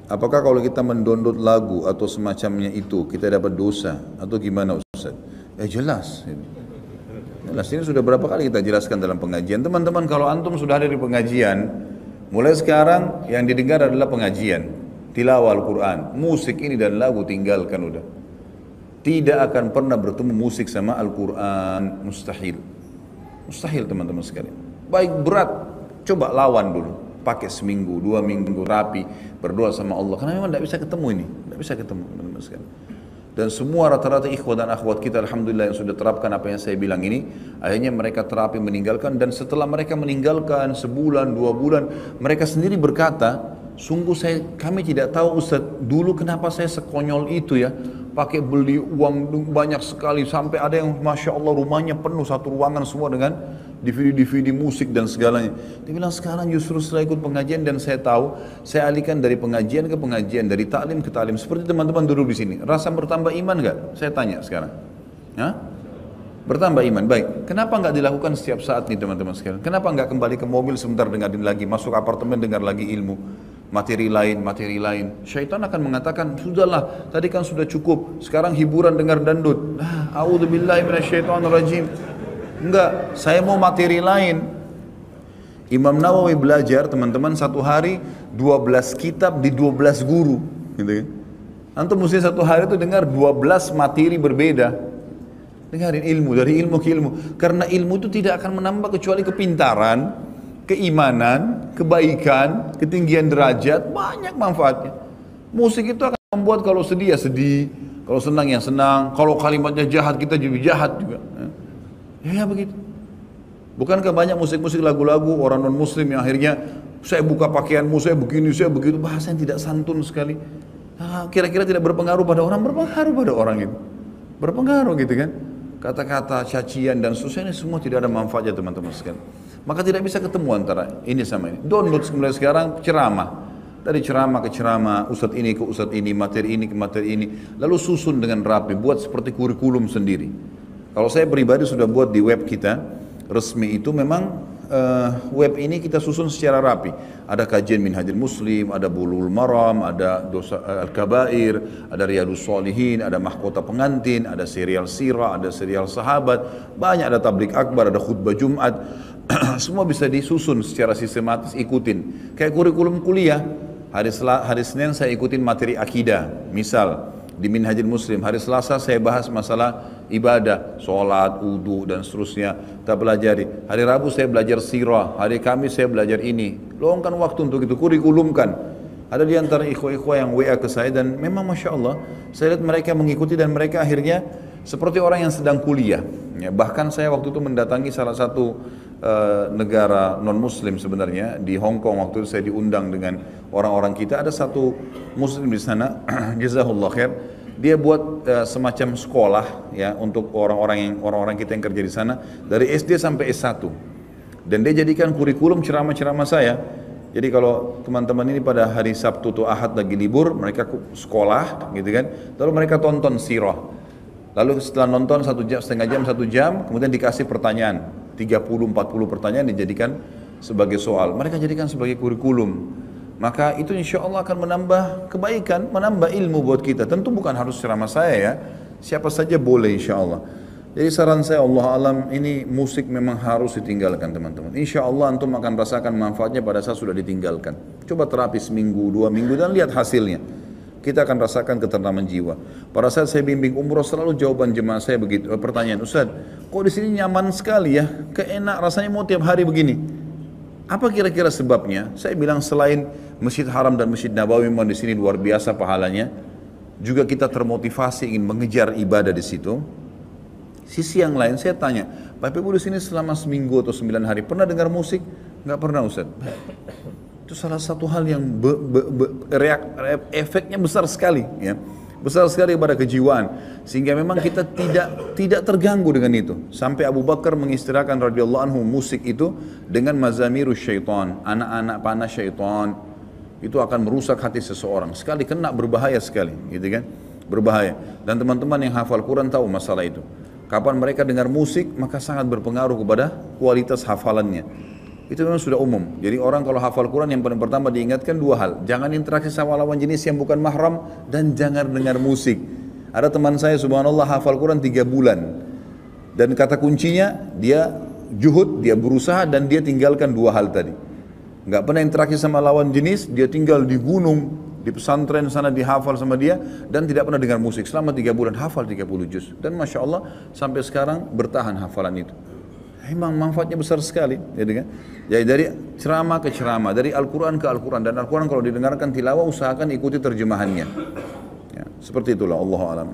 Apakah kalau kita mendownload lagu atau semacamnya itu kita dapat dosa atau gimana Ustaz? Jelas. Jelas, ini sudah berapa kali kita jelaskan dalam pengajian. Teman-teman, kalau antum sudah ada di pengajian, mulai sekarang yang didengar adalah pengajian, tilawah Al-Quran. Musik ini dan lagu tinggalkan udah. Tidak akan pernah bertemu musik sama Al-Quran, mustahil. Mustahil teman-teman sekalian. Baik berat, coba lawan dulu. Pakai seminggu, 2 minggu, rapi, berdoa sama Allah. Karena memang tidak bisa ketemu ini, tidak bisa ketemu teman-teman sekalian. Dan semua rata-rata ikhwah dan akhwat kita alhamdulillah yang sudah terapkan apa yang saya bilang ini, akhirnya mereka terapi meninggalkan, dan setelah mereka meninggalkan sebulan, 2 bulan, mereka sendiri berkata, sungguh kami tidak tahu Ustaz, dulu kenapa saya sekonyol itu ya, pakai beli uang banyak sekali, sampai ada yang Masya Allah rumahnya penuh satu ruangan semua dengan DVD musik dan segalanya. Dia bilang sekarang justru setelah ikut pengajian dan saya tahu, saya alihkan dari pengajian ke pengajian, dari taklim ke taklim. Seperti teman-teman duduk di sini, rasa bertambah iman nggak? Saya tanya sekarang. Hah? Bertambah iman, baik. Kenapa nggak dilakukan setiap saat nih teman-teman sekalian? Kenapa nggak kembali ke mobil sebentar dengerin lagi, masuk apartemen dengar lagi ilmu, materi lain, materi lain. Syaitan akan mengatakan, sudahlah, tadi kan sudah cukup, sekarang hiburan dengar dangdut. A'udzubillahi minasyaitonirrajim. Enggak, saya mau materi lain. Imam Nawawi belajar teman-teman satu hari 12 kitab di 12 guru gitu kan. Antum mesti satu hari itu dengar 12 materi berbeda. Dengarin ilmu, dari ilmu ke ilmu. Karena ilmu itu tidak akan menambah kecuali kepintaran, keimanan, kebaikan, ketinggian derajat, banyak manfaatnya. Musik itu akan membuat kalau sedih ya sedih, kalau senang ya senang, kalau kalimatnya jahat kita jadi jahat juga. Ya begitu. Bukankah banyak musik-musik lagu-lagu orang non-muslim yang akhirnya saya buka pakaianmu, saya begini, saya begitu, bahasa yang tidak santun sekali. Kira-kira tidak berpengaruh pada orang, berpengaruh pada orang itu. Berpengaruh gitu kan. Kata-kata cacian dan susah ini semua tidak ada manfaatnya teman-teman sekalian. Maka tidak bisa ketemu antara ini sama ini. Download mulai sekarang ceramah. Dari ceramah ke ceramah, ustadz ini ke ustadz ini, materi ini ke materi ini. Lalu susun dengan rapi, buat seperti kurikulum sendiri. Kalau saya pribadi sudah buat di web kita, resmi itu memang web ini kita susun secara rapi. Ada kajian Minhajul Muslim, ada Bulughul Maram, ada dosa Al-Kabair, ada Riyadhus Shalihin, ada Mahkota Pengantin, ada serial Sirah, ada serial Sahabat, banyak, ada Tablik Akbar, ada khutbah Jumat. Semua bisa disusun secara sistematis, ikutin. Kayak kurikulum kuliah, hari Senin saya ikutin materi akidah, misal di Minhajul Muslim, hari Selasa saya bahas masalah ibadah, sholat, wudu dan seterusnya, kita pelajari. Hari Rabu saya belajar sirah, hari Kamis saya belajar ini. Luangkan waktu untuk itu, kurikulumkan. Ada di antara ikhwah-ikhwah yang WA ke saya dan memang Masya Allah, saya lihat mereka mengikuti dan mereka akhirnya seperti orang yang sedang kuliah. Ya, bahkan saya waktu itu mendatangi salah satu negara non-muslim sebenarnya, di Hong Kong. Waktu itu saya diundang dengan orang-orang kita, ada satu muslim di sana, jazahullah khair. Dia buat semacam sekolah ya untuk orang-orang kita yang kerja di sana dari SD sampai S1. Dan dia jadikan kurikulum ceramah-ceramah saya. Jadi kalau teman-teman ini pada hari Sabtu atau Ahad lagi libur, mereka sekolah gitu kan. Lalu mereka tonton sirah. Lalu setelah nonton 1 jam, setengah jam, 1 jam, kemudian dikasih pertanyaan. 30-40 pertanyaan dijadikan sebagai soal. Mereka jadikan sebagai kurikulum. Maka itu insya Allah akan menambah kebaikan, menambah ilmu buat kita. Tentu bukan harus ceramah saya ya, siapa saja boleh insya Allah. Jadi saran saya, Allah alam, ini musik memang harus ditinggalkan teman-teman. Insya Allah antum akan rasakan manfaatnya pada saat sudah ditinggalkan. Coba terapi seminggu, 2 minggu dan lihat hasilnya. Kita akan rasakan ketentraman jiwa. Pada saat saya bimbing umroh selalu jawaban jemaah saya begitu, pertanyaan, Ustaz, kok di sini nyaman sekali ya, keenak rasanya mau tiap hari begini. Apa kira-kira sebabnya? Saya bilang selain Masjid Haram dan Masjid Nabawi memang di sini luar biasa pahalanya, juga kita termotivasi ingin mengejar ibadah di situ. Sisi yang lain saya tanya, Bapak Ibu di sini selama seminggu atau 9 hari pernah dengar musik? Enggak pernah Ustaz. Itu salah satu hal yang efeknya besar sekali ya. Besar sekali pada kejiwaan, sehingga memang kita tidak terganggu dengan itu. Sampai Abu Bakar mengistilahkan radhiyallahu anhu musik itu dengan mazamirus syaitan, anak-anak panah syaitan. Itu akan merusak hati seseorang. Sekali kena berbahaya sekali, gitu kan? Berbahaya. Dan teman-teman yang hafal Quran tahu masalah itu. Kapan mereka dengar musik, maka sangat berpengaruh kepada kualitas hafalannya. Itu memang sudah umum. Jadi orang kalau hafal Quran yang paling pertama diingatkan dua hal. Jangan interaksi sama lawan jenis yang bukan mahram dan jangan dengar musik. Ada teman saya subhanallah hafal Quran 3 bulan. Dan kata kuncinya dia juhud, dia berusaha dan dia tinggalkan dua hal tadi. Nggak pernah interaksi sama lawan jenis, dia tinggal di gunung, di pesantren sana dihafal sama dia dan tidak pernah dengar musik. Selama 3 bulan hafal 30 juz. Dan Masya Allah sampai sekarang bertahan hafalan itu. Memang manfaatnya besar sekali, gitu kan? Jadi dari ceramah ke ceramah, dari Al-Quran ke Al-Quran, dan Al-Quran kalau didengarkan tilawah usahakan ikuti terjemahannya. Ya, seperti itulah Allah alam.